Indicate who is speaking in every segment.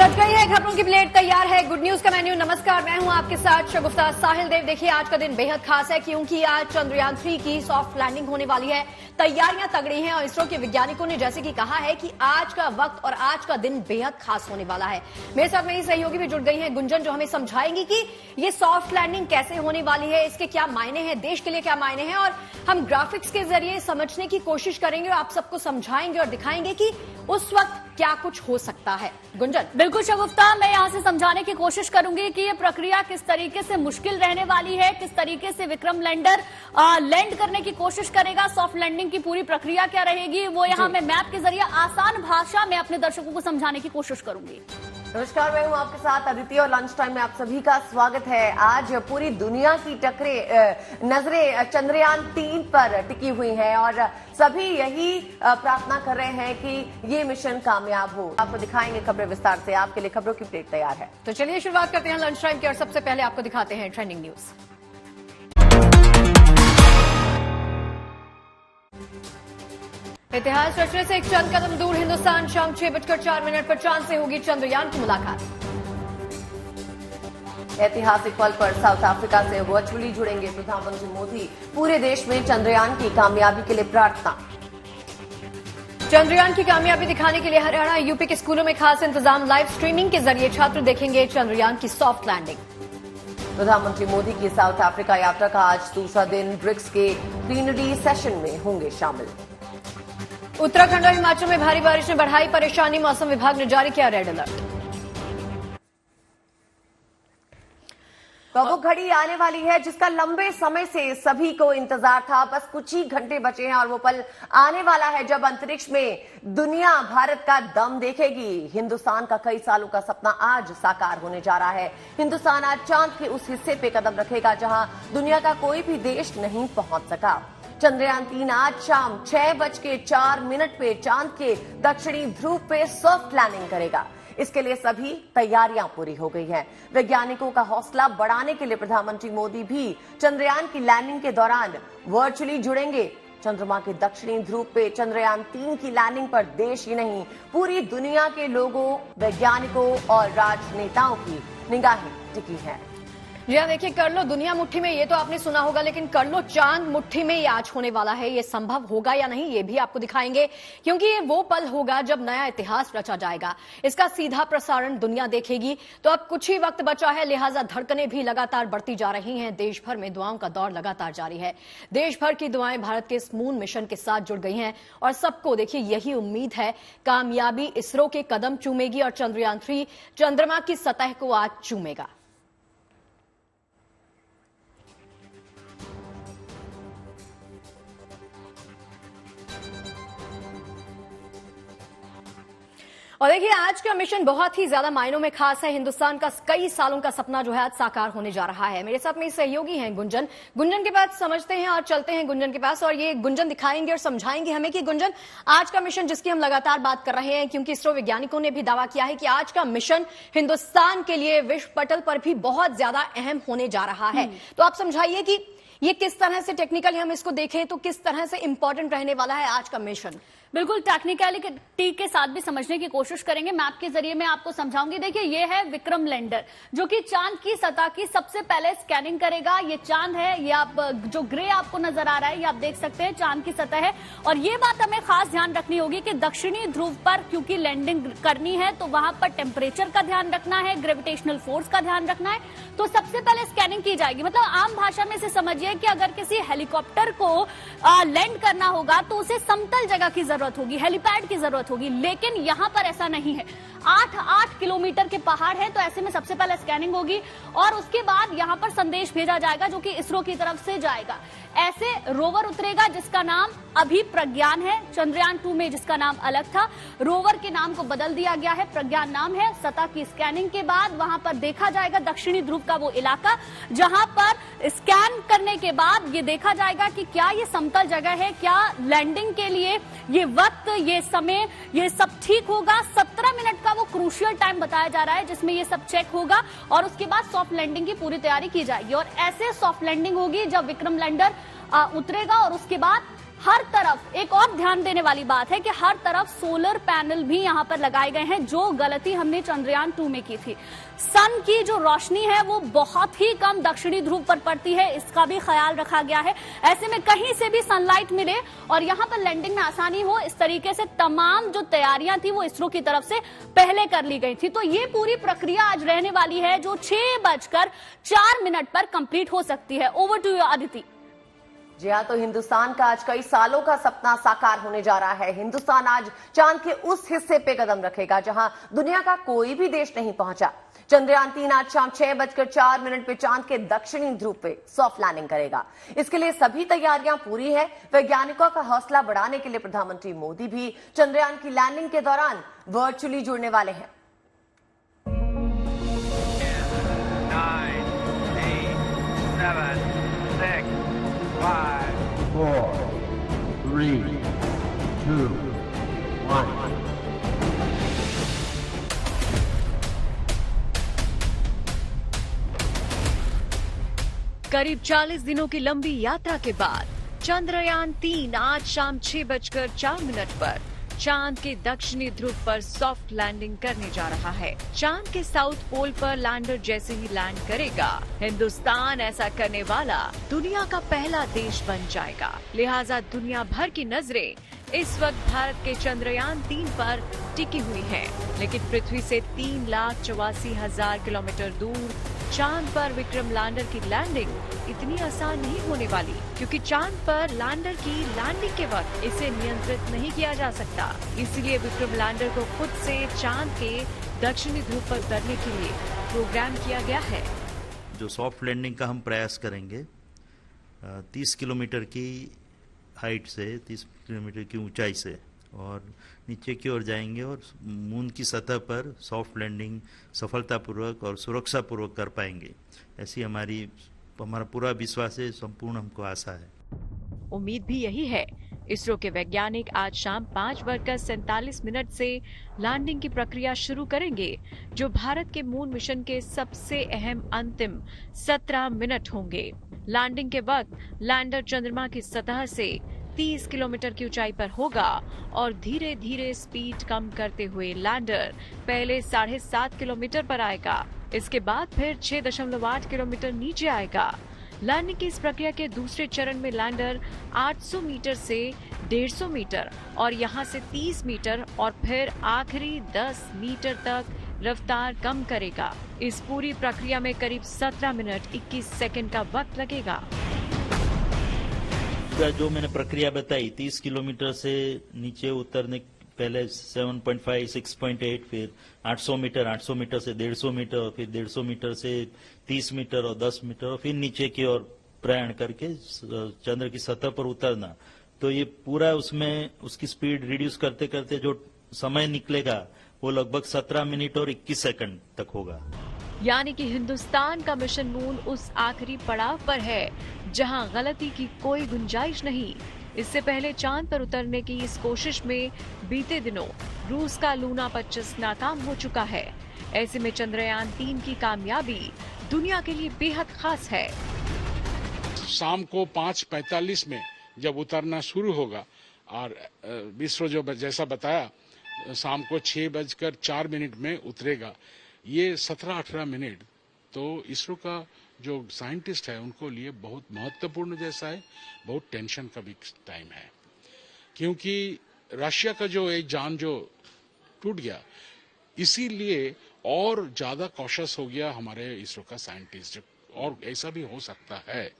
Speaker 1: सज गई है, खबरों की प्लेट तैयार है, गुड न्यूज का मेन्यू। नमस्कार, मैं हूं आपके साथ शगुफ्ता साहिल देव। देखिए, आज का दिन बेहद खास है क्योंकि आज चंद्रयान 3 की सॉफ्ट लैंडिंग होने वाली है। तैयारियां तगड़ी हैं और इसरो के वैज्ञानिकों ने जैसे कि कहा है कि आज का वक्त और आज का दिन बेहद खास होने वाला है। मेरे साथ मेरी सहयोगी भी जुड़ गई है गुंजन, जो हमें समझाएंगी कि ये सॉफ्ट लैंडिंग कैसे होने वाली है, इसके क्या मायने हैं, देश के लिए क्या मायने हैं, और हम ग्राफिक्स के जरिए समझने की कोशिश करेंगे और आप सबको समझाएंगे और दिखाएंगे कि उस वक्त क्या कुछ हो सकता है। गुंजन।
Speaker 2: बिल्कुल शगुफ्ता, मैं यहां से समझाने की कोशिश करूंगी कि ये प्रक्रिया किस तरीके से मुश्किल रहने वाली है, किस तरीके से विक्रम लैंडर लैंड करने की कोशिश करेगा, सॉफ्ट लैंडिंग की पूरी प्रक्रिया क्या रहेगी, वो यहां मैं मैप के जरिए आसान भाषा में अपने दर्शकों को समझाने की कोशिश करूंगी।
Speaker 3: नमस्कार, मैं हूं आपके साथ अदिति और लंच टाइम में आप सभी का स्वागत है। आज पूरी दुनिया की नजरें चंद्रयान 3 पर टिकी हुई हैं और सभी यही प्रार्थना कर रहे हैं कि ये मिशन कामयाब हो। आपको दिखाएंगे खबरें विस्तार से, आपके लिए खबरों की प्लेट तैयार है।
Speaker 1: तो चलिए शुरुआत करते हैं लंच टाइम की और सबसे पहले आपको दिखाते हैं ट्रेंडिंग न्यूज। इतिहास रचने से एक चंद कदम दूर हिंदुस्तान, शाम 6:04 पर चांद से होगी चंद्रयान की मुलाकात।
Speaker 3: ऐतिहासिक पल पर साउथ अफ्रीका से वर्चुअली जुड़ेंगे प्रधानमंत्री मोदी। पूरे देश में चंद्रयान की कामयाबी के लिए प्रार्थना।
Speaker 1: चंद्रयान की कामयाबी दिखाने के लिए हरियाणा यूपी के स्कूलों में खास इंतजाम। लाइव स्ट्रीमिंग के जरिए छात्र देखेंगे चंद्रयान की सॉफ्ट लैंडिंग।
Speaker 3: प्रधानमंत्री मोदी की साउथ अफ्रीका यात्रा का आज दूसरा दिन, ब्रिक्स के प्लीनरी सेशन में होंगे शामिल।
Speaker 1: उत्तराखंड और हिमाचल में भारी बारिश ने बढ़ाई परेशानी, मौसम विभाग ने जारी किया रेड अलर्ट।
Speaker 3: तो वो घड़ी आने वाली है जिसका लंबे समय से सभी को इंतजार था। बस कुछ ही घंटे बचे हैं और वो पल आने वाला है जब अंतरिक्ष में दुनिया भारत का दम देखेगी। हिंदुस्तान का कई सालों का सपना आज साकार होने जा रहा है। हिंदुस्तान आज चांद के उस हिस्से पे कदम रखेगा जहां दुनिया का कोई भी देश नहीं पहुंच सका। चंद्रयान 3 आज शाम 6:04 पे चांद के दक्षिणी ध्रुव पे सॉफ्ट लैंडिंग करेगा। इसके लिए सभी तैयारियां पूरी हो गई हैं। वैज्ञानिकों का हौसला बढ़ाने के लिए प्रधानमंत्री मोदी भी चंद्रयान की लैंडिंग के दौरान वर्चुअली जुड़ेंगे। चंद्रमा के दक्षिणी ध्रुव पे चंद्रयान 3 की लैंडिंग पर देश ही नहीं, पूरी दुनिया के लोगों, वैज्ञानिकों और राजनेताओं की निगाहें टिकी हैं।
Speaker 1: जी हाँ, देखिए, कर लो दुनिया मुट्ठी में, ये तो आपने सुना होगा, लेकिन कर लो चांद मुट्ठी में ये आज होने वाला है। ये संभव होगा या नहीं, ये भी आपको दिखाएंगे, क्योंकि ये वो पल होगा जब नया इतिहास रचा जाएगा। इसका सीधा प्रसारण दुनिया देखेगी। तो अब कुछ ही वक्त बचा है, लिहाजा धड़कनें भी लगातार बढ़ती जा रही हैं। देश भर में दुआओं का दौर लगातार जारी है। देश भर की दुआएं भारत के इस मून मिशन के साथ जुड़ गई हैं और सबको देखिए यही उम्मीद है, कामयाबी इसरो के कदम चूमेगी और चंद्रयान 3 चंद्रमा की सतह को आज चूमेगा। और देखिए, आज का मिशन बहुत ही ज्यादा मायनों में खास है। हिंदुस्तान का कई सालों का सपना जो है आज साकार होने जा रहा है। मेरे साथ मेरी सहयोगी हैं गुंजन। गुंजन के पास समझते हैं और चलते हैं गुंजन के पास, और ये गुंजन दिखाएंगे और समझाएंगे हमें कि गुंजन, आज का मिशन जिसकी हम लगातार बात कर रहे हैं, क्योंकि इसरो वैज्ञानिकों ने भी दावा किया है कि आज का मिशन हिंदुस्तान के लिए विश्व पटल पर भी बहुत ज्यादा अहम होने जा रहा है। तो आप समझाइए कि ये किस तरह से टेक्निकली हम इसको देखें तो किस तरह से इंपॉर्टेंट रहने वाला है आज का मिशन।
Speaker 2: बिल्कुल टेक्निकलिटी के साथ भी समझने की कोशिश करेंगे। मैप के जरिए मैं आपको समझाऊंगी। देखिए, ये है विक्रम लैंडर जो कि चांद की सतह की सबसे पहले स्कैनिंग करेगा। ये चांद है, ये आप जो ग्रे आपको नजर आ रहा है, ये आप देख सकते हैं चांद की सतह है। और ये बात हमें खास ध्यान रखनी होगी कि दक्षिणी ध्रुव पर क्योंकि लैंडिंग करनी है तो वहां पर टेम्परेचर का ध्यान रखना है, ग्रेविटेशनल फोर्स का ध्यान रखना है। तो सबसे पहले स्कैनिंग की जाएगी। मतलब आम भाषा में इसे समझिए कि अगर किसी हेलीकॉप्टर को लैंड करना होगा तो उसे समतल जगह की जरूरत होगी, हेलीपैड की जरूरत होगी, लेकिन यहां पर ऐसा नहीं है। 8 किलोमीटर के पहाड़ है, तो ऐसे में सबसे पहले स्कैनिंग होगी और उसके बाद यहां पर संदेश भेजा जाएगा जो कि इसरो की तरफ से जाएगा। ऐसे रोवर उतरेगा जिसका नाम अभी प्रज्ञान है। चंद्रयान 2 में जिसका नाम अलग था, रोवर के नाम को बदल दिया गया है, प्रज्ञान नाम है। सतह की स्कैनिंग के बाद वहां पर देखा जाएगा दक्षिणी ध्रुव का वो इलाका, जहां पर स्कैन करने के बाद ये देखा जाएगा कि क्या ये समतल जगह है, क्या लैंडिंग के लिए ये वक्त, ये समय, ये सब ठीक होगा। 17 मिनट का वो क्रूशियल टाइम बताया जा रहा है जिसमें ये सब चेक होगा और उसके बाद सॉफ्ट लैंडिंग की पूरी तैयारी की जाएगी। और ऐसे सॉफ्ट लैंडिंग होगी जब विक्रम लैंडर उतरेगा और उसके बाद हर तरफ एक और ध्यान देने वाली बात है कि हर तरफ सोलर पैनल भी यहां पर लगाए गए हैं, जो गलती हमने चंद्रयान 2 में की थी। सन की जो रोशनी है वो बहुत ही कम दक्षिणी ध्रुव पर पड़ती है, इसका भी ख्याल रखा गया है। ऐसे में कहीं से भी सनलाइट मिले और यहां पर लैंडिंग में आसानी हो, इस तरीके से तमाम जो तैयारियां थी वो इसरो की तरफ से पहले कर ली गई थी। तो ये पूरी प्रक्रिया आज रहने वाली है जो 6:04 पर कंप्लीट हो सकती है। Over to you Aditi.
Speaker 3: जी हाँ, तो हिंदुस्तान का आज कई सालों का सपना साकार होने जा रहा है। हिंदुस्तान आज चांद के उस हिस्से पे कदम रखेगा जहां दुनिया का कोई भी देश नहीं पहुंचा। चंद्रयान 3 आज शाम 6:04 पे चांद के दक्षिणी ध्रुव पे सॉफ्ट लैंडिंग करेगा। इसके लिए सभी तैयारियां पूरी है। वैज्ञानिकों का हौसला बढ़ाने के लिए प्रधानमंत्री मोदी भी चंद्रयान की लैंडिंग के दौरान वर्चुअली जुड़ने वाले हैं।
Speaker 4: 9, 8, 7, 6, 5,
Speaker 5: 4, 3, 2, 1.
Speaker 6: करीब 40 दिनों की लंबी यात्रा के बाद चंद्रयान 3 आज शाम 6:04 पर चांद के दक्षिणी ध्रुव पर सॉफ्ट लैंडिंग करने जा रहा है। चांद के साउथ पोल पर लैंडर जैसे ही लैंड करेगा, हिंदुस्तान ऐसा करने वाला दुनिया का पहला देश बन जाएगा। लिहाजा दुनिया भर की नजरें इस वक्त भारत के चंद्रयान 3 पर टिकी हुई हैं। लेकिन पृथ्वी से 3,84,000 किलोमीटर दूर चांद पर विक्रम लैंडर की लैंडिंग इतनी आसान नहीं होने वाली, क्योंकि चांद पर लैंडर की लैंडिंग के वक्त इसे नियंत्रित नहीं किया जा सकता। इसलिए विक्रम लैंडर को खुद से चांद के दक्षिणी ध्रुव पर उतरने के लिए प्रोग्राम किया गया है।
Speaker 7: जो सॉफ्ट लैंडिंग का हम प्रयास करेंगे 30 किलोमीटर की हाइट से, 30 किलोमीटर की ऊंचाई से, और नीचे की ओर जाएंगे और मून की सतह पर सॉफ्ट लैंडिंग सफलतापूर्वक और सुरक्षापूर्वक कर पाएंगे। ऐसी हमारा पूरा विश्वास है, संपूर्ण हमको आशा है।
Speaker 6: उम्मीद भी यही है। इसरो के वैज्ञानिक आज शाम 5:47 से लैंडिंग की प्रक्रिया शुरू करेंगे, जो भारत के मून मिशन के सबसे अहम अंतिम 17 मिनट होंगे। लैंडिंग के वक्त लैंडर चंद्रमा की सतह से 30 किलोमीटर की ऊंचाई पर होगा और धीरे धीरे स्पीड कम करते हुए लैंडर पहले 7.5 किलोमीटर पर आएगा। इसके बाद फिर 6.8 किलोमीटर नीचे आएगा। लैंडिंग की इस प्रक्रिया के दूसरे चरण में लैंडर 800 मीटर से 150 मीटर और यहां से 30 मीटर और फिर आखिरी 10 मीटर तक रफ्तार कम करेगा। इस पूरी प्रक्रिया में करीब 17 मिनट 21 सेकंड का वक्त लगेगा।
Speaker 7: जो मैंने प्रक्रिया बताई, 30 किलोमीटर से नीचे उतरने पहले 7.5, 6.8, फिर 800 मीटर, 800 मीटर से 150 मीटर, फिर 150 मीटर से 30 मीटर और 10 मीटर, और फिर नीचे की ओर प्रयाण करके चंद्र की सतह पर उतरना। तो ये पूरा उसमें उसकी स्पीड रिड्यूस करते करते जो समय निकलेगा वो लगभग 17 मिनट और 21 सेकंड तक होगा।
Speaker 6: यानी कि हिंदुस्तान का मिशन मून उस आखिरी पड़ाव पर है जहां गलती की कोई गुंजाइश नहीं। इससे पहले चांद पर उतरने की इस कोशिश में बीते दिनों रूस का लूना 25 नाकाम हो चुका है। ऐसे में चंद्रयान 3 की कामयाबी दुनिया के लिए बेहद खास है।
Speaker 8: शाम को 5:45 में जब उतरना शुरू होगा और इसरो जो जैसा बताया शाम को 6:04 में उतरेगा, ये 17-18 मिनट तो इसरो का जो साइंटिस्ट है उनको लिए बहुत महत्वपूर्ण जैसा है, बहुत टेंशन का भी टाइम है, क्योंकि रशिया का जो एक जान जो टूट गया, इसीलिए और ज्यादा कॉशियस हो गया हमारे इसरो का साइंटिस्ट, और ऐसा भी हो सकता है।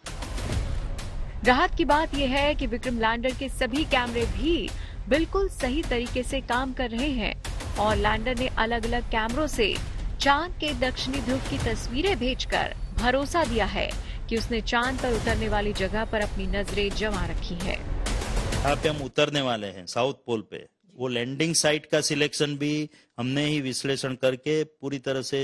Speaker 6: राहत की बात यह है कि विक्रम लैंडर के सभी कैमरे भी बिल्कुल सही तरीके से काम कर रहे हैं और लैंडर ने अलग अलग कैमरों से चांद के दक्षिणी ध्रुव की तस्वीरें भेजकर भरोसा दिया है कि उसने चांद पर उतरने वाली जगह पर अपनी नजरें जमा रखी है।
Speaker 7: यहाँ पे हम उतरने वाले हैं साउथ पोल पे। वो लैंडिंग साइट का सिलेक्शन भी हमने ही विश्लेषण करके पूरी तरह से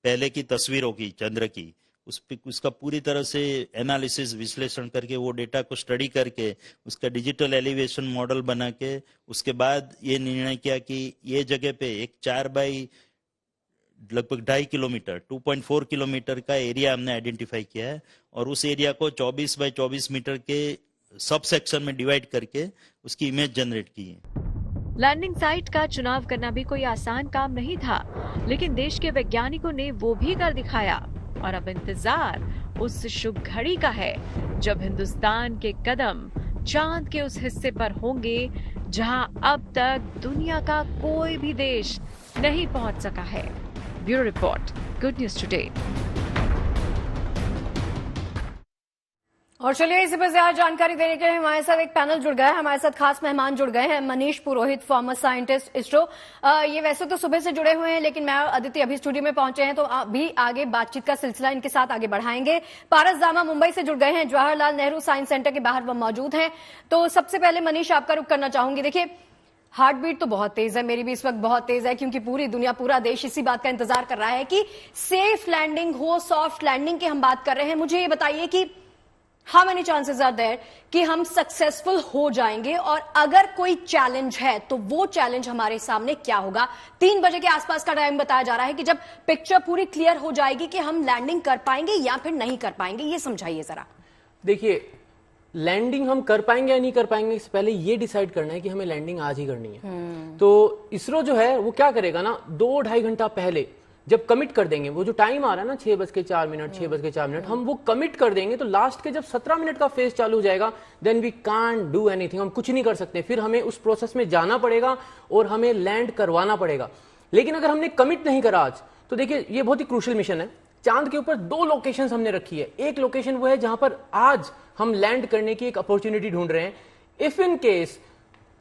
Speaker 7: पहले की तस्वीरों की चंद्र की उसका पूरी तरह से एनालिसिस विश्लेषण करके वो डेटा को स्टडी करके उसका डिजिटल एलिवेशन मॉडल बना के उसके बाद ये निर्णय किया कि ये जगह पे एक 4 बाई लगभग 2.5 किलोमीटर 2.4 किलोमीटर का एरिया हमने आइडेंटिफाई किया है और उस एरिया को 24 बाई 24 मीटर के सब सेक्शन में डिवाइड करके उसकी इमेज जनरेट की है।
Speaker 6: लैंडिंग साइट का चुनाव करना भी कोई आसान काम नहीं था, लेकिन देश के वैज्ञानिकों ने वो भी कर दिखाया। और अब इंतजार उस शुभ घड़ी का है जब हिंदुस्तान के कदम चांद के उस हिस्से पर होंगे जहां अब तक दुनिया का कोई भी देश नहीं पहुंच सका है। Bureau report, good news today.
Speaker 1: और चलिए इसी पर ज्यादा जानकारी देने के लिए हमारे साथ एक पैनल जुड़ गया है। हमारे साथ खास मेहमान जुड़ गए हैं, मनीष पुरोहित, फॉर्मर साइंटिस्ट इसरो। ये वैसे तो सुबह से जुड़े हुए हैं, लेकिन मैं और अदिति अभी स्टूडियो में पहुंचे हैं, तो अभी आगे बातचीत का सिलसिला इनके साथ आगे बढ़ाएंगे। पारस दामा मुंबई से जुड़ गए हैं, जवाहरलाल नेहरू साइंस सेंटर के बाहर वो मौजूद हैं। तो सबसे पहले मनीष आपका रुख करना चाहूंगी। देखिए, हार्ट बीट तो बहुत तेज है, मेरी भी इस वक्त बहुत तेज है, क्योंकि पूरी दुनिया, पूरा देश इसी बात का इंतजार कर रहा है कि सेफ लैंडिंग हो, सॉफ्ट लैंडिंग की हम बात कर रहे हैं। मुझे ये बताइए कि how many chances are there कि हम सक्सेसफुल हो जाएंगे, और अगर कोई चैलेंज है तो वो चैलेंज हमारे सामने क्या होगा? 3 बजे के आसपास का टाइम बताया जा रहा है कि जब पिक्चर पूरी क्लियर हो जाएगी कि हम लैंडिंग कर पाएंगे या फिर नहीं कर पाएंगे। ये समझाइए जरा।
Speaker 9: देखिए, लैंडिंग हम कर पाएंगे या नहीं कर पाएंगे, इससे पहले ये डिसाइड करना है कि हमें लैंडिंग आज ही करनी है। तो इसरो जो है वो क्या करेगा ना, 2-2.5 घंटा पहले जब कमिट कर देंगे, वो जो टाइम आ रहा है ना 6:04, 6:04, हम वो कमिट कर देंगे, तो लास्ट के जब 17 मिनट का फेज चालू हो जाएगा, then we can't do anything, हम कुछ नहीं कर सकते। फिर हमें उस प्रोसेस में जाना पड़ेगा और हमें लैंड करवाना पड़ेगा। लेकिन अगर हमने कमिट नहीं करा आज, तो देखिए ये बहुत ही क्रूशियल मिशन है। चांद के ऊपर 2 लोकेशन हमने रखी है। एक लोकेशन वो है जहां पर आज हम लैंड करने की एक अपॉर्चुनिटी ढूंढ रहे हैं। इफ इन केस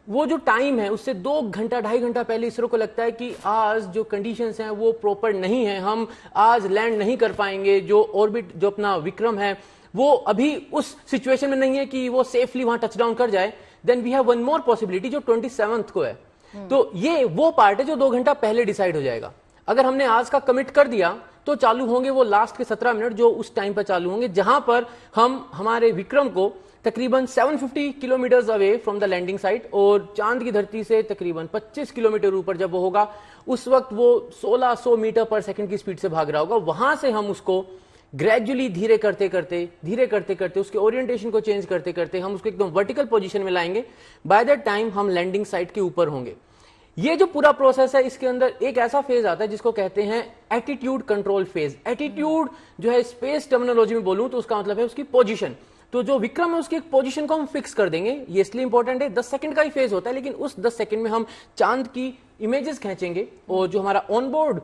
Speaker 9: वो जो टाइम है उससे 2 घंटा 2.5 घंटा पहले इसरो को लगता है कि आज जो कंडीशंस हैं वो प्रॉपर नहीं है, हम आज लैंड नहीं कर पाएंगे, जो ऑर्बिट जो अपना विक्रम है वो अभी उस सिचुएशन में नहीं है कि वो सेफली वहां टचडाउन कर जाए, then we have one more possibility जो 27th को है। तो ये वो पार्ट है जो 2 घंटा पहले डिसाइड हो जाएगा। अगर हमने आज का कमिट कर दिया तो चालू होंगे वो लास्ट के 17 मिनट जो उस टाइम पर चालू होंगे, जहां पर हम हमारे विक्रम को तकरीबन 750 kilometre away from the landing site, और चांद की धरती से तकरीबन 25 किलोमीटर ऊपर जब वो होगा, उस वक्त वो 1600 मीटर पर सेकंड की स्पीड से भाग रहा होगा। वहां से हम उसको ग्रेजुअली धीरे करते करते उसके ओरिएंटेशन को चेंज करते करते हम उसको एकदम वर्टिकल पोजीशन में लाएंगे। बाय दैट टाइम हम लैंडिंग साइट के ऊपर होंगे। ये जो पूरा प्रोसेस है, इसके अंदर एक ऐसा फेज आता है जिसको कहते हैं एटीट्यूड कंट्रोल फेज। एटीट्यूड जो है स्पेस टर्मिनोलॉजी में बोलूं तो उसका मतलब है उसकी पोजीशन। तो जो विक्रम है उसकी एक पोजीशन को हम फिक्स कर देंगे। ये इसलिए इंपॉर्टेंट है, 10 सेकंड का ही फेज होता है, लेकिन उस 10 सेकंड में हम चांद की इमेजेस खींचेंगे, और जो हमारा ऑनबोर्ड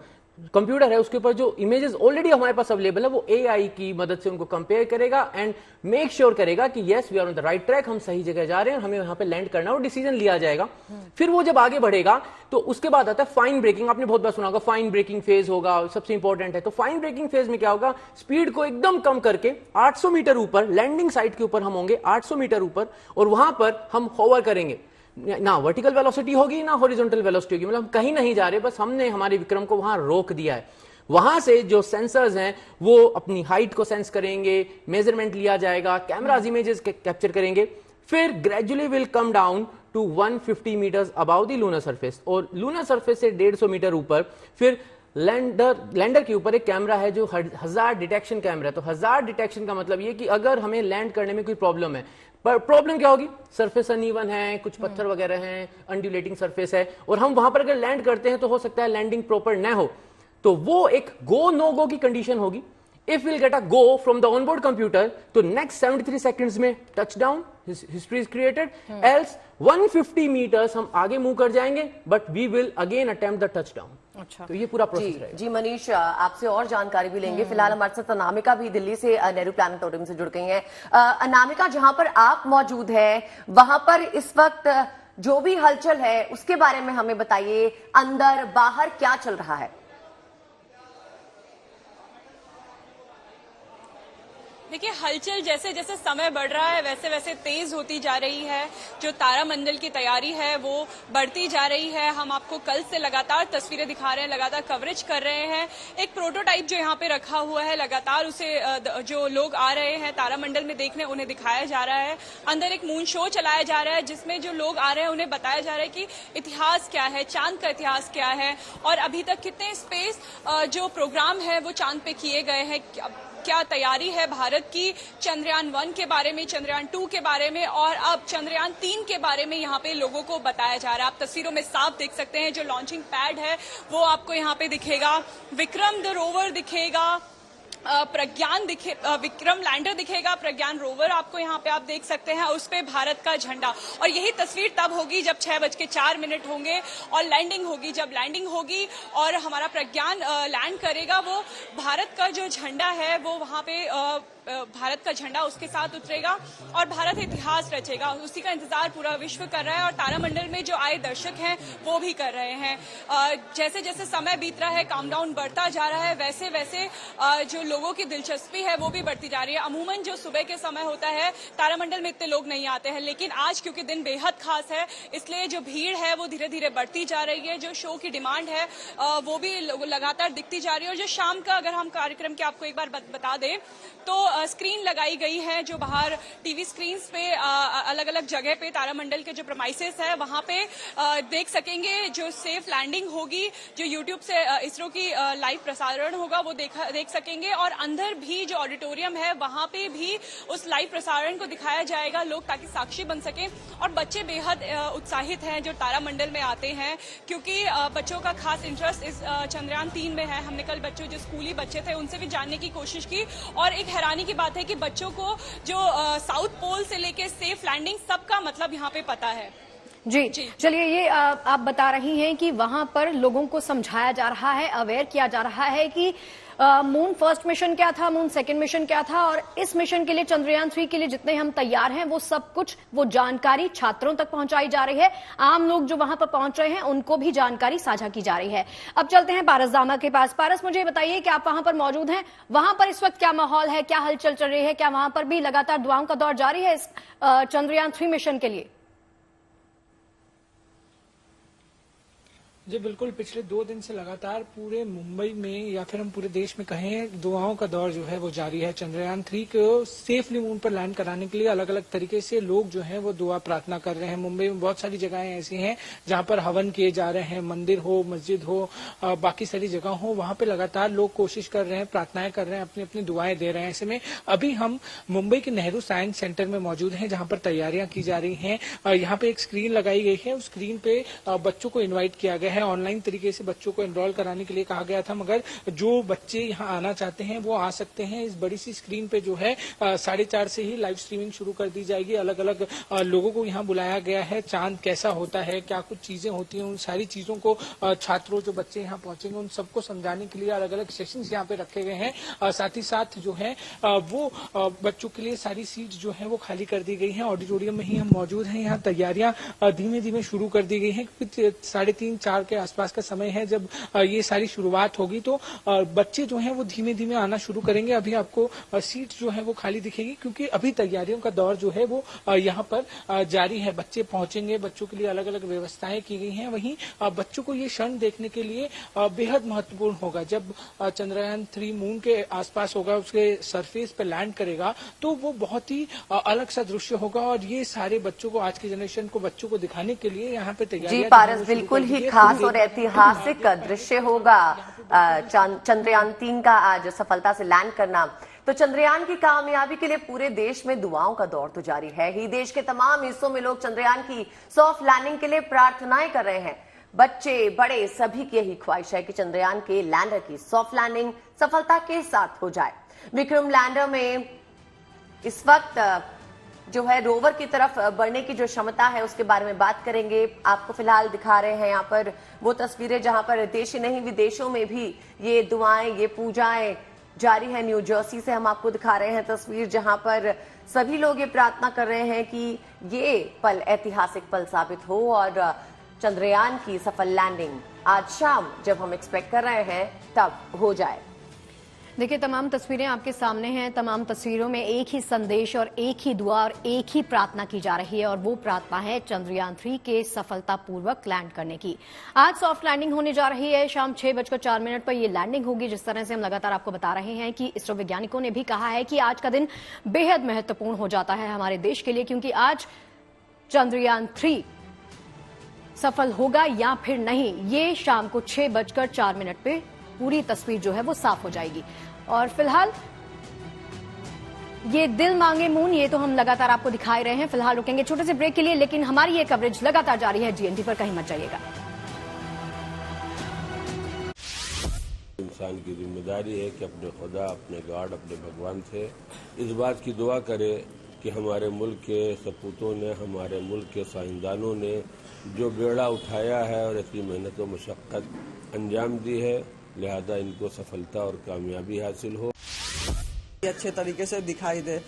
Speaker 9: कंप्यूटर है उसके ऊपर जो इमेजेस ऑलरेडी हमारे पास अवेलेबल है वो एआई की मदद से उनको कंपेयर करेगा एंड मेक श्योर करेगा कि yes we are on the right track, हम सही जगह जा रहे हैं, हमें यहाँ पे लैंड करना और डिसीजन लिया जाएगा। फिर वो जब आगे बढ़ेगा तो उसके बाद आता है फाइन ब्रेकिंग। आपने बहुत बार सुना होगा फाइन ब्रेकिंग फेज होगा, सबसे इंपॉर्टेंट है। तो फाइन ब्रेकिंग फेज में क्या होगा, स्पीड को एकदम कम करके 800 मीटर ऊपर लैंडिंग साइट के ऊपर हम होंगे, 800 मीटर ऊपर, और वहां पर हम होवर करेंगे। ना वर्टिकल वेलोसिटी होगी ना हॉरिजॉन्टल वेलोसिटी होगी, मतलब हम कहीं नहीं जा रहे, बस हमने हमारे विक्रम को वहां रोक दिया है। वहां से जो सेंसर्स हैं वो अपनी हाइट को सेंस करेंगे, मेजरमेंट लिया जाएगा, कैमराज इमेजेस कैप्चर करेंगे, फिर gradually will come down to 150 metres about the lunar surface, और लूनर सरफेस से 150 मीटर ऊपर फिर लैंडर के ऊपर एक कैमरा है जो हजार्ड डिटेक्शन कैमरा है। तो हजार्ड डिटेक्शन का मतलब ये कि अगर हमें लैंड करने में कोई प्रॉब्लम है, पर प्रॉब्लम क्या होगी, सरफेस अनइवन है, कुछ पत्थर वगैरह हैं, अनड्यूलेटिंग सरफेस है, और हम वहां पर अगर लैंड करते हैं तो हो सकता है लैंडिंग प्रॉपर न हो, तो वो एक गो नो गो की कंडीशन होगी। If will get a go from the onboard computer तो नेक्स्ट 73 सेकंड्स में touch down history is created, else 150 metres हम आगे मूव कर जाएंगे, but we will again attempt the touch down. अच्छा, तो ये पूरा प्रोसेस रहेगा।
Speaker 3: जी मनीष, आपसे और जानकारी भी लेंगे। फिलहाल हमारे साथ अनामिका भी दिल्ली से नेहरू प्लानिटोरियम से जुड़ गई हैं। अनामिका, जहां पर आप मौजूद हैं वहां पर इस वक्त जो भी हलचल है उसके बारे में हमें बताइए, अंदर बाहर क्या चल रहा है?
Speaker 10: देखिए, हलचल जैसे जैसे समय बढ़ रहा है वैसे वैसे तेज होती जा रही है। जो तारामंडल की तैयारी है वो बढ़ती जा रही है। हम आपको कल से लगातार तस्वीरें दिखा रहे हैं, लगातार कवरेज कर रहे हैं। एक प्रोटोटाइप जो यहाँ पे रखा हुआ है, लगातार उसे जो लोग आ रहे हैं तारामंडल में देखने उन्हें दिखाया जा रहा है। अंदर एक मून शो चलाया जा रहा है जिसमें जो लोग आ रहे हैं उन्हें बताया जा रहा है कि इतिहास क्या है, चांद का इतिहास क्या है, और अभी तक कितने स्पेस जो प्रोग्राम है वो चांद पे किए गए हैं, क्या तैयारी है भारत की चंद्रयान 1 के बारे में, चंद्रयान 2 के बारे में और अब चंद्रयान 3 के बारे में यहाँ पे लोगों को बताया जा रहा है। आप तस्वीरों में साफ देख सकते हैं, जो लॉन्चिंग पैड है वो आपको यहाँ पे दिखेगा, विक्रम द रोवर दिखेगा, विक्रम लैंडर दिखेगा, प्रज्ञान रोवर आपको यहाँ पे आप देख सकते हैं, उस पे भारत का झंडा। और यही तस्वीर तब होगी जब 6:04 होंगे और लैंडिंग होगी। जब लैंडिंग होगी और हमारा प्रज्ञान लैंड करेगा, वो भारत का जो झंडा है वो वहाँ पे भारत का झंडा उसके साथ उतरेगा और भारत इतिहास रचेगा। उसी का इंतजार पूरा विश्व कर रहा है और तारामंडल में जो आए दर्शक हैं वो भी कर रहे हैं। जैसे जैसे समय बीत रहा है, काउंटडाउन बढ़ता जा रहा है, वैसे वैसे जो लोगों की दिलचस्पी है वो भी बढ़ती जा रही है। अमूमन जो सुबह के समय होता है तारामंडल में इतने लोग नहीं आते हैं, लेकिन आज क्योंकि दिन बेहद खास है इसलिए जो भीड़ है वो धीरे धीरे बढ़ती जा रही है। जो शो की डिमांड है वो भी लगातार दिखती जा रही है। और जो शाम का अगर हम कार्यक्रम के आपको एक बार बता दें तो स्क्रीन लगाई गई है, जो बाहर टीवी स्क्रीन पे अलग अलग जगह पे तारामंडल के जो प्रेमाइसेस है वहां पे देख सकेंगे जो सेफ लैंडिंग होगी, जो यूट्यूब से इसरो की लाइव प्रसारण होगा वो देख सकेंगे। और अंदर भी जो ऑडिटोरियम है वहां पे भी उस लाइव प्रसारण को दिखाया जाएगा लोग, ताकि साक्षी बन सके। और बच्चे बेहद उत्साहित हैं जो तारामंडल में आते हैं, क्योंकि बच्चों का खास इंटरेस्ट इस चंद्रयान 3 में है। हमने कल बच्चों जो स्कूली बच्चे थे उनसे भी जानने की कोशिश की और एक हैरानी की बात है कि बच्चों को जो साउथ पोल से लेके सेफ लैंडिंग सबका मतलब यहाँ पे पता है।
Speaker 1: जी चलिए, ये आप बता रही हैं कि वहां पर लोगों को समझाया जा रहा है, अवेयर किया जा रहा है कि मून फर्स्ट मिशन क्या था, मून सेकंड मिशन क्या था, और इस मिशन के लिए चंद्रयान 3 के लिए जितने हम तैयार हैं वो सब कुछ, वो जानकारी छात्रों तक पहुंचाई जा रही है। आम लोग जो वहां पर पहुंच रहे हैं उनको भी जानकारी साझा की जा रही है। अब चलते हैं पारस दामा के पास। पारस, मुझे बताइए कि आप वहां पर मौजूद हैं, वहां पर इस वक्त क्या माहौल है, क्या हलचल चल रही है, क्या वहां पर भी लगातार दुआओं का दौर जारी है इस चंद्रयान 3 मिशन के लिए?
Speaker 11: जी बिल्कुल, पिछले 2 दिन से लगातार पूरे मुंबई में या फिर हम पूरे देश में कहें दुआओं का दौर जो है वो जारी है। चंद्रयान 3 को सेफली मून पर लैंड कराने के लिए अलग अलग तरीके से लोग जो हैं वो दुआ प्रार्थना कर रहे हैं। मुंबई में बहुत सारी जगहें ऐसी हैं जहां पर हवन किए जा रहे हैं, मंदिर हो, मस्जिद हो, बाकी सारी जगह हो, वहां पे लगातार लोग कोशिश कर रहे हैं, प्रार्थनाएं कर रहे हैं, अपनी अपनी दुआएं दे रहे हैं। ऐसे में अभी हम मुंबई के नेहरू साइंस सेंटर में मौजूद हैं जहां पर तैयारियां की जा रही हैं। यहाँ पे एक स्क्रीन लगाई गई है, उस स्क्रीन पे बच्चों को इन्वाइट किया गया है। ऑनलाइन तरीके से बच्चों को एनरोल कराने के लिए कहा गया था, मगर जो बच्चे यहाँ आना चाहते हैं वो आ सकते हैं। इस बड़ी सी स्क्रीन पे जो है 4:30 से ही लाइव स्ट्रीमिंग शुरू कर दी जाएगी। अलग अलग लोगों को यहाँ बुलाया गया है। चांद कैसा होता है, क्या कुछ चीजें होती हैं, उन सारी चीजों को छात्रों जो बच्चे यहाँ पहुंचेंगे उन सबको समझाने के लिए अलग अलग सेशंस यहाँ पे रखे गए हैं। साथ ही साथ जो है वो बच्चों के लिए सारी सीट जो है वो खाली कर दी गई है। ऑडिटोरियम में ही हम मौजूद हैं। यहाँ तैयारियां धीमे धीमे शुरू कर दी गई है, क्योंकि 3:30-4 के आसपास का समय है जब ये सारी शुरुआत होगी। तो बच्चे जो हैं वो धीमे धीमे आना शुरू करेंगे। अभी आपको सीट जो है वो खाली दिखेगी, क्योंकि अभी तैयारियों का दौर जो है वो यहाँ पर जारी है। बच्चे पहुंचेंगे, बच्चों के लिए अलग अलग व्यवस्थाएं की गई हैं। वहीं बच्चों को ये क्षण देखने के लिए बेहद महत्वपूर्ण होगा। जब चंद्रयान 3 मून के आसपास होगा, उसके सरफेस पे लैंड करेगा, तो वो बहुत ही अलग सा दृश्य होगा। और ये सारे बच्चों को, आज के जनरेशन को, बच्चों को दिखाने के लिए यहाँ पे तैयारियां।
Speaker 3: जी पारस, बिल्कुल ही खास और ऐतिहासिक दृश्य होगा चंद्रयान 3 का आज सफलता से लैंड करना। तो चंद्रयान की कामयाबी के लिए पूरे देश में दुआओं का दौर तो जारी है ही। देश के तमाम हिस्सों में लोग चंद्रयान की सॉफ्ट लैंडिंग के लिए प्रार्थनाएं कर रहे हैं। बच्चे बड़े सभी की यही ख्वाहिश है कि चंद्रयान के लैंडर की सॉफ्ट लैंडिंग सफलता के साथ हो जाए। विक्रम लैंडर में इस वक्त जो है रोवर की तरफ बढ़ने की जो क्षमता है उसके बारे में बात करेंगे। आपको फिलहाल दिखा रहे हैं यहाँ पर वो तस्वीरें जहां पर देश ही नहीं विदेशों में भी ये दुआएं, ये पूजाएं जारी है। न्यू जर्सी से हम आपको दिखा रहे हैं तस्वीर जहां पर सभी लोग ये प्रार्थना कर रहे हैं कि ये पल ऐतिहासिक पल साबित हो और चंद्रयान की सफल लैंडिंग आज शाम जब हम एक्सपेक्ट कर रहे हैं तब हो जाए।
Speaker 1: देखिए, तमाम तस्वीरें आपके सामने हैं। तमाम तस्वीरों में एक ही संदेश और एक ही दुआ और एक ही प्रार्थना की जा रही है, और वो प्रार्थना है चंद्रयान 3 के सफलतापूर्वक लैंड करने की। आज सॉफ्ट लैंडिंग होने जा रही है। शाम 6:04 पर ये लैंडिंग होगी। जिस तरह से हम लगातार आपको बता रहे हैं कि इसरो वैज्ञानिकों ने भी कहा है कि आज का दिन बेहद महत्वपूर्ण हो जाता है हमारे देश के लिए, क्योंकि आज चंद्रयान 3 सफल होगा या फिर नहीं, ये शाम को 6:04 पे पूरी तस्वीर जो है वो साफ हो जाएगी। और फिलहाल ये दिल मांगे मून, ये तो हम लगातार आपको दिखाए रहे हैं। फिलहाल रुकेंगे छोटे से ब्रेक के लिए, लेकिन हमारी ये कवरेज लगातार जारी है GNT पर, कहीं मत जाइएगा।
Speaker 12: इंसान की जिम्मेदारी है कि अपने खुदा, अपने गॉड, अपने भगवान से इस बात की दुआ करे कि हमारे मुल्क के सपूतों ने, हमारे मुल्क के साइंसदानों ने जो बेड़ा उठाया है और इतनी मेहनत और मशक्क़त अंजाम दी है, लिहाजा इनको सफलता और कामयाबी हासिल हो,
Speaker 13: अच्छे तरीके से दिखाई दे।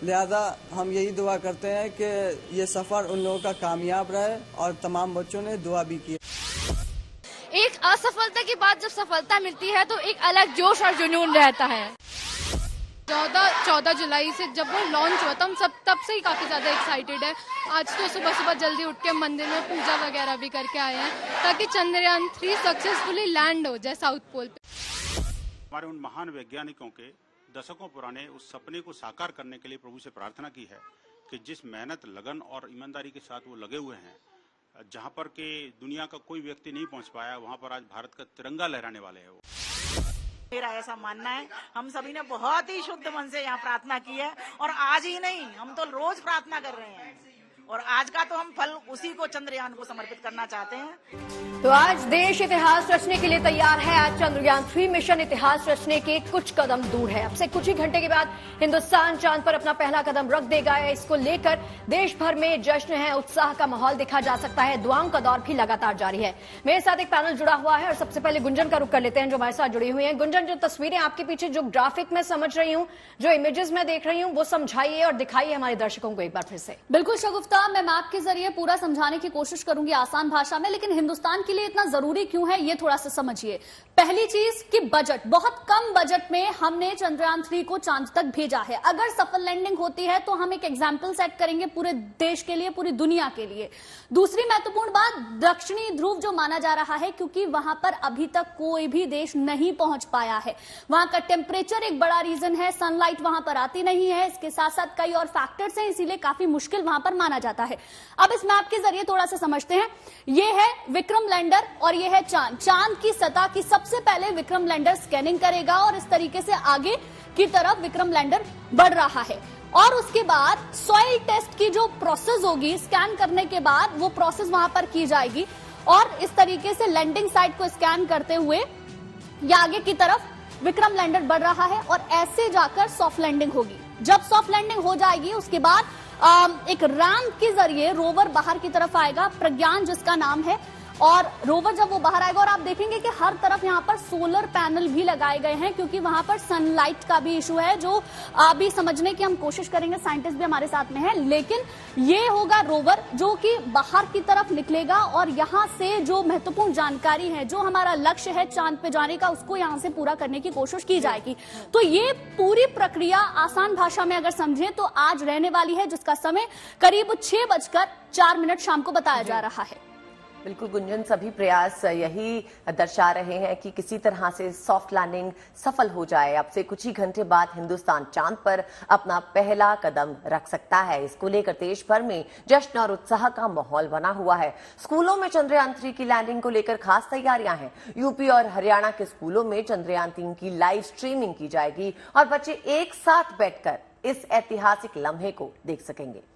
Speaker 13: लिहाजा हम यही दुआ करते हैं कि ये सफर उन लोगों का कामयाब रहे और तमाम बच्चों ने दुआ भी की।
Speaker 14: एक असफलता के बाद जब सफलता मिलती है तो एक अलग जोश और जुनून रहता है। 14 जुलाई से जब वो लॉन्च हुआ था, हम सब तब से ही काफी ज्यादा एक्साइटेड है। आज तो सुबह सुबह जल्दी उठ के मंदिर में पूजा वगैरह भी करके आए हैं ताकि चंद्रयान 3 सक्सेसफुली लैंड हो जाए साउथ पोल पे।
Speaker 15: हमारे उन महान वैज्ञानिकों के दशकों पुराने उस सपने को साकार करने के लिए प्रभु से प्रार्थना की है कि जिस मेहनत, लगन और ईमानदारी के साथ वो लगे हुए हैं, जहां पर के दुनिया का कोई व्यक्ति नहीं पहुंच पाया, वहां पर आज भारत का तिरंगा लहराने वाले हैं वो।
Speaker 16: मेरा ऐसा मानना है, हम सभी ने बहुत ही शुद्ध मन से यहाँ प्रार्थना की है और आज ही नहीं, हम तो रोज प्रार्थना कर रहे हैं और आज का तो हम फल उसी को, चंद्रयान को समर्पित करना चाहते हैं।
Speaker 1: तो आज देश इतिहास रचने के लिए तैयार है। आज चंद्रयान 3 मिशन इतिहास रचने के कुछ कदम दूर है। अब से कुछ ही घंटे के बाद हिंदुस्तान चांद पर अपना पहला कदम रख देगा। इसको लेकर देश भर में जश्न है, उत्साह का माहौल देखा जा सकता है। दुआओं का दौर भी लगातार जारी है। मेरे साथ एक पैनल जुड़ा हुआ है और सबसे पहले गुंजन का रुख कर लेते हैं जो हमारे साथ जुड़ी हुई है। गुंजन, जो तस्वीरें आपके पीछे, जो ग्राफिक मैं समझ रही हूँ, जो इमेजेस मैं देख रही हूँ, वो समझाइए और दिखाइए हमारे दर्शकों को एक बार फिर से।
Speaker 2: बिल्कुल शगुफ्ता, मैं मैप के जरिए पूरा समझाने की कोशिश करूंगी आसान भाषा में, लेकिन हिंदुस्तान के लिए इतना जरूरी क्यों है ये थोड़ा सा समझिए। पहली चीज कि बजट, बहुत कम बजट में हमने चंद्रयान 3 को चांद तक भेजा है। अगर सफल लैंडिंग होती है तो हम एक एग्जाम्पल सेट करेंगे पूरे देश के लिए, पूरी दुनिया के लिए। दूसरी महत्वपूर्ण बात, दक्षिणी ध्रुव जो माना जा रहा है, क्योंकि वहां पर अभी तक कोई भी देश नहीं पहुंच पाया है। वहां का टेम्परेचर एक बड़ा रीजन है, सनलाइट वहां पर आती नहीं है, इसके साथ साथ कई और फैक्टर्स हैं, इसीलिए काफी मुश्किल वहां पर माना जाता है। अब इस मैप के जरिए थोड़ा सा समझते हैं। ये है विक्रम लैंडर और ये है चांद। चांद की सतह की सबसे पहले विक्रम लैंडर स्कैनिंग करेगा और इस तरीके से आगे की तरफ विक्रम लैंडर बढ़ रहा है। और उसके बाद सॉइल टेस्ट की जो प्रोसेस होगी, स्कैन करने के बाद वो प्रोसेस वहां पर की जाएगी और इस तरीके से लैंडिंग साइट को स्कैन करते हुए ये आगे की तरफ विक्रम लैंडर बढ़ रहा है और ऐसे जाकर सॉफ्ट लैंडिंग होगी। जब सॉफ्ट लैंडिंग हो जाएगी उसके बाद एक रैंप के जरिए रोवर बाहर की तरफ आएगा, प्रज्ञान जिसका नाम है, और रोवर जब वो बाहर आएगा और आप देखेंगे कि हर तरफ यहाँ पर सोलर पैनल भी लगाए गए हैं क्योंकि वहां पर सनलाइट का भी इशू है जो अभी समझने की हम कोशिश करेंगे। साइंटिस्ट भी हमारे साथ में है, लेकिन ये होगा रोवर जो कि बाहर की तरफ निकलेगा और यहाँ से जो महत्वपूर्ण जानकारी है, जो हमारा लक्ष्य है चांद पे जाने का, उसको यहाँ से पूरा करने की कोशिश की जाएगी। तो ये पूरी प्रक्रिया आसान भाषा में अगर समझें तो आज रहने वाली है, जिसका समय करीब 6:04 शाम को बताया जा रहा है।
Speaker 3: बिल्कुल गुंजन, सभी प्रयास यही दर्शा रहे हैं कि किसी तरह से सॉफ्ट लैंडिंग सफल हो जाए। अब से कुछ ही घंटे बाद हिंदुस्तान चांद पर अपना पहला कदम रख सकता है। इसको लेकर देश भर में जश्न और उत्साह का माहौल बना हुआ है। स्कूलों में चंद्रयान 3 की लैंडिंग को लेकर खास तैयारियां हैं। यूपी और हरियाणा के स्कूलों में चंद्रयान 3 की लाइव स्ट्रीमिंग की जाएगी और बच्चे एक साथ बैठकर इस ऐतिहासिक लम्हे को देख सकेंगे।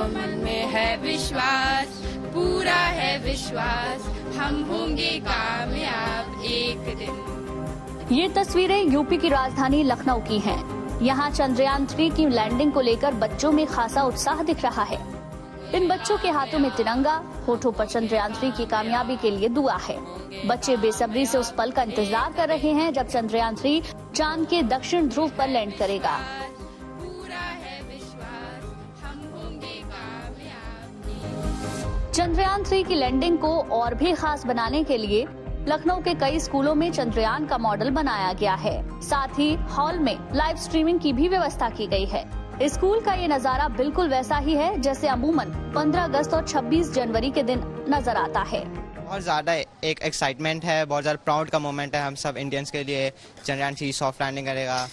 Speaker 17: मन में है विश्वास, पूरा है विश्वास, हम होंगे कामयाब एक दिन।
Speaker 2: ये तस्वीरें यूपी की राजधानी लखनऊ की हैं। यहाँ चंद्रयान 3 की लैंडिंग को लेकर बच्चों में खासा उत्साह दिख रहा है। इन बच्चों के हाथों में तिरंगा, होठों पर चंद्रयान 3 की कामयाबी के लिए दुआ है। बच्चे बेसब्री से उस पल का इंतजार कर रहे हैं जब चंद्रयान 3 चांद के दक्षिण ध्रुव पर लैंड करेगा। चंद्रयान 3 की लैंडिंग को और भी खास बनाने के लिए लखनऊ के कई स्कूलों में चंद्रयान का मॉडल बनाया गया है। साथ ही हॉल में लाइव स्ट्रीमिंग की भी व्यवस्था की गई है। स्कूल का ये नजारा बिल्कुल वैसा ही है जैसे अमूमन 15 अगस्त और 26 जनवरी के दिन नजर आता है।
Speaker 18: बहुत ज़्यादा एक एक्साइटमेंट है, बहुत ज़्यादा प्राउड का मोमेंट है हम सब इंडियंस के लिए। चंद्रयान 3 सॉफ्ट लैंडिंग करेगा।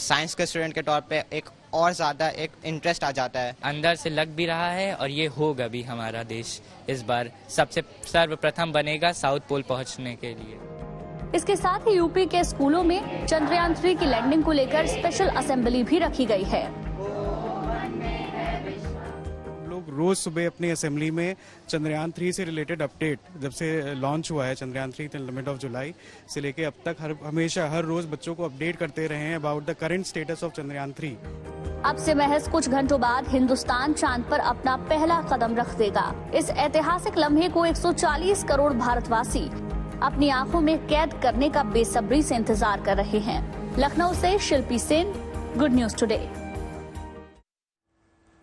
Speaker 18: साइंस के स्टूडेंट के तौर पे एक और ज़्यादा एक इंटरेस्ट आ जाता है।
Speaker 19: अंदर से लग भी रहा है और ये होगा भी। हमारा देश इस बार सबसे सर्वप्रथम बनेगा साउथ पोल पहुंचने के लिए।
Speaker 2: इसके साथ ही यूपी के स्कूलों में चंद्रयान 3 की लैंडिंग को लेकर स्पेशल असेंबली भी रखी गई है।
Speaker 20: लोग रोज सुबह अपनी असेंबली में चंद्रयान 3 से रिलेटेड अपडेट, जब से लॉन्च हुआ है Chandrayaan 3 till mid of July से लेके अब तक हमेशा हर रोज बच्चों को अपडेट करते रहे हैं about the current status of Chandrayaan 3।
Speaker 2: अब से महज कुछ घंटों बाद हिंदुस्तान चांद पर अपना पहला कदम रख देगा। इस ऐतिहासिक लम्हे को 140 करोड़ भारतवासी अपनी आंखों में कैद करने का बेसब्री से इंतजार कर रहे हैं। लखनऊ से शिल्पी सेन, गुड न्यूज टुडे।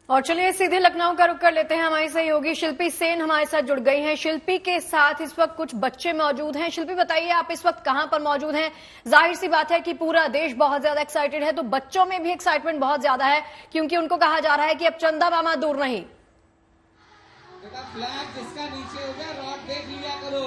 Speaker 1: और चलिए सीधे लखनऊ का रुख कर लेते हैं। हमारी सहयोगी शिल्पी सेन हमारे साथ जुड़ गई हैं। शिल्पी के साथ इस वक्त कुछ बच्चे मौजूद हैं। शिल्पी बताइए, आप इस वक्त कहां पर मौजूद हैं? जाहिर सी बात है कि पूरा देश बहुत ज्यादा एक्साइटेड है, तो बच्चों में भी एक्साइटमेंट बहुत ज्यादा है, क्योंकि उनको कहा जा रहा है कि अब चंदा मामा दूर नहीं।
Speaker 21: फ्लैग जिसका नीचे हो गया रॉड देख लिया करो।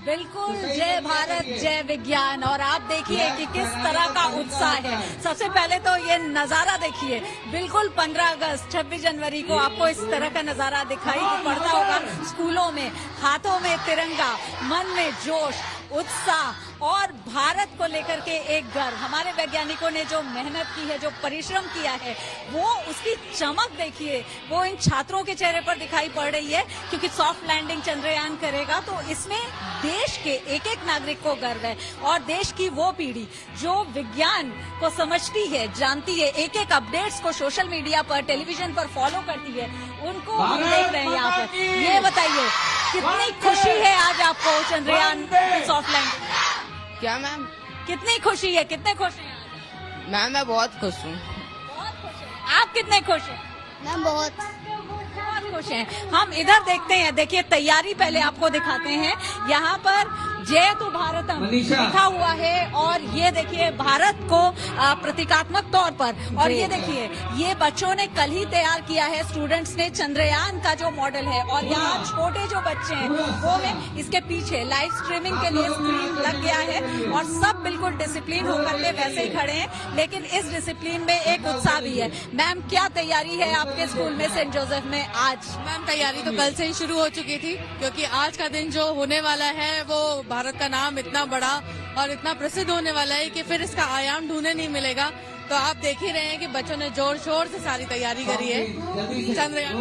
Speaker 22: बिल्कुल, जय भारत जय विज्ञान। और आप देखिए कि किस तरह का उत्साह है। सबसे पहले तो ये नजारा देखिए, बिल्कुल 15 अगस्त 26 जनवरी को आपको इस तरह का नजारा दिखाई पड़ता होगा। स्कूलों में हाथों में तिरंगा, मन में जोश, उत्साह और भारत को लेकर के एक गर्व। हमारे वैज्ञानिकों ने जो मेहनत की है, जो परिश्रम किया है, वो उसकी चमक देखिए, वो इन छात्रों के चेहरे पर दिखाई पड़ रही है, क्योंकि सॉफ्ट लैंडिंग चंद्रयान करेगा तो इसमें देश के एक एक नागरिक को गर्व है। और देश की वो पीढ़ी जो विज्ञान को समझती है, जानती है, एक एक अपडेट्स को सोशल मीडिया पर, टेलीविजन पर फॉलो करती है, उनको हम देख रहे हैं यहाँ पर। ये बताइए, कितनी खुशी है आज आपको चंद्रयान सॉफ्ट लैंडिंग?
Speaker 17: क्या मैम?
Speaker 22: कितनी खुशी है? कितने खुश हैं
Speaker 17: मैम? मैं बहुत खुश हूँ।
Speaker 22: बहुत खुश हैं। आप कितने खुश हैं?
Speaker 17: मैं बहुत
Speaker 22: खुश हैं। हम इधर देखते हैं, देखिए तैयारी पहले आपको दिखाते हैं। यहाँ पर जय तु भारतम लिखा हुआ है और ये देखिए भारत को प्रतीकात्मक तौर पर। और ये देखिए, ये बच्चों ने कल ही तैयार किया है, स्टूडेंट्स ने, चंद्रयान का जो मॉडल है। और यहाँ छोटे जो बच्चे हैं वो है, इसके पीछे लाइव स्ट्रीमिंग के लिए स्क्रीन लग गया है और सब बिल्कुल डिसिप्लिन होकर के वैसे ही खड़े हैं, लेकिन इस डिसिप्लिन में एक उत्साह भी है। मैम, क्या तैयारी है आपके स्कूल में, सेंट जोसेफ में आज?
Speaker 17: मैम, तैयारी तो कल से ही शुरू हो चुकी थी, क्योंकि आज का दिन जो होने वाला है वो भारत का नाम इतना बड़ा और इतना प्रसिद्ध होने वाला है कि फिर इसका आयाम ढूंढने नहीं मिलेगा। तो आप देख ही रहे हैं कि बच्चों ने जोर शोर से सारी तैयारी करी है चंद्रयान।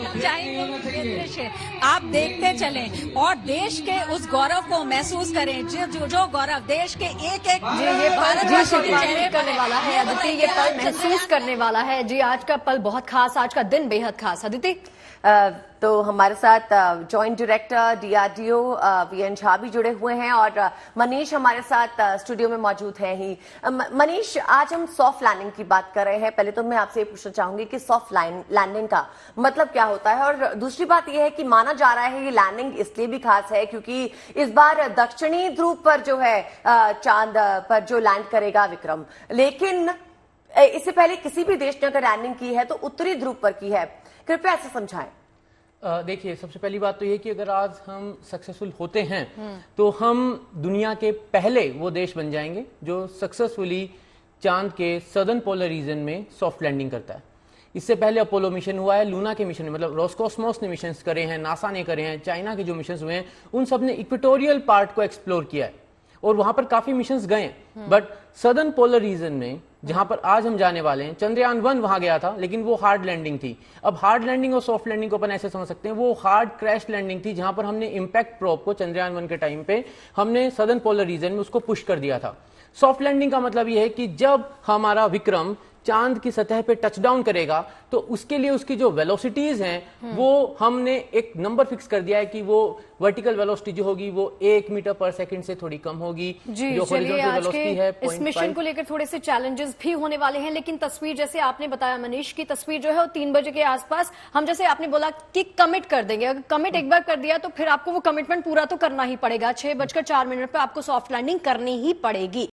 Speaker 22: आप देखते चलें और देश के उस गौरव को महसूस करें, जो गौरव देश के एक एक
Speaker 1: चेहरे करने वाला है। अदिति, ये पल महसूस करने वाला है। जी, आज का पल बहुत खास, आज का दिन बेहद खास। अदिति,
Speaker 3: तो हमारे साथ joint director DRDO VN Jha भी जुड़े हुए हैं और मनीष हमारे साथ स्टूडियो में मौजूद हैं ही। मनीष, आज हम सॉफ्ट लैंडिंग की बात कर रहे हैं। पहले तो मैं आपसे ये पूछना चाहूंगी कि सॉफ्ट लैंडिंग का मतलब क्या होता है, और दूसरी बात यह है कि माना जा रहा है ये लैंडिंग इसलिए भी खास है क्योंकि इस बार दक्षिणी ध्रुव पर जो है चांद पर जो लैंड करेगा विक्रम, लेकिन इससे पहले किसी भी देश ने अगर लैंडिंग की है तो उत्तरी ध्रुव पर की है। कृपया ऐसे समझाएं।
Speaker 9: देखिए, सबसे पहली बात तो ये कि अगर आज हम सक्सेसफुल होते हैं तो हम दुनिया के पहले वो देश बन जाएंगे जो सक्सेसफुली चांद के सदर्न पोलर रीजन में सॉफ्ट लैंडिंग करता है। इससे पहले अपोलो मिशन हुआ है, लूना के मिशन, मतलब रोस्कोस्मोस ने मिशन करे हैं, नासा ने करे हैं, चाइना के जो मिशन हुए हैं उन सब ने इक्वेटोरियल पार्ट को एक्सप्लोर किया है और वहां पर काफी मिशंस गए हैं। बट सदर्न पोलर रीजन में जहां पर आज हम जाने वाले हैं, चंद्रयान 1 वहां गया था लेकिन वो हार्ड लैंडिंग थी। अब हार्ड लैंडिंग और सॉफ्ट लैंडिंग को अपन ऐसे समझ सकते हैं, वो हार्ड क्रैश लैंडिंग थी जहां पर हमने इंपैक्ट प्रोब को चंद्रयान 1 के टाइम पे हमने सदर्न पोलर रीजन में उसको पुश कर दिया था। सॉफ्ट लैंडिंग का मतलब ये है कि जब हमारा विक्रम चांद की सतह पे टच डाउन करेगा तो उसके लिए उसकी जो वेलोसिटीज हैं वो हमने एक नंबर फिक्स कर दिया है कि वो वर्टिकल वेलोसिटी जो होगी वो 1 मीटर पर सेकंड से थोड़ी कम होगी।
Speaker 1: जी,
Speaker 9: जो हॉरिजॉन्टल वेलोसिटी है
Speaker 1: इस मिशन को लेकर थोड़े से चैलेंजेस भी होने वाले हैं, लेकिन तस्वीर जैसे आपने बताया मनीष की तस्वीर जो है वो 3 बजे के आसपास हम जैसे आपने बोला कि कमिट कर देंगे। अगर कमिट एक बार कर दिया तो फिर आपको वो कमिटमेंट पूरा तो करना ही पड़ेगा। 6:04 पर आपको सॉफ्ट लैंडिंग करनी ही पड़ेगी।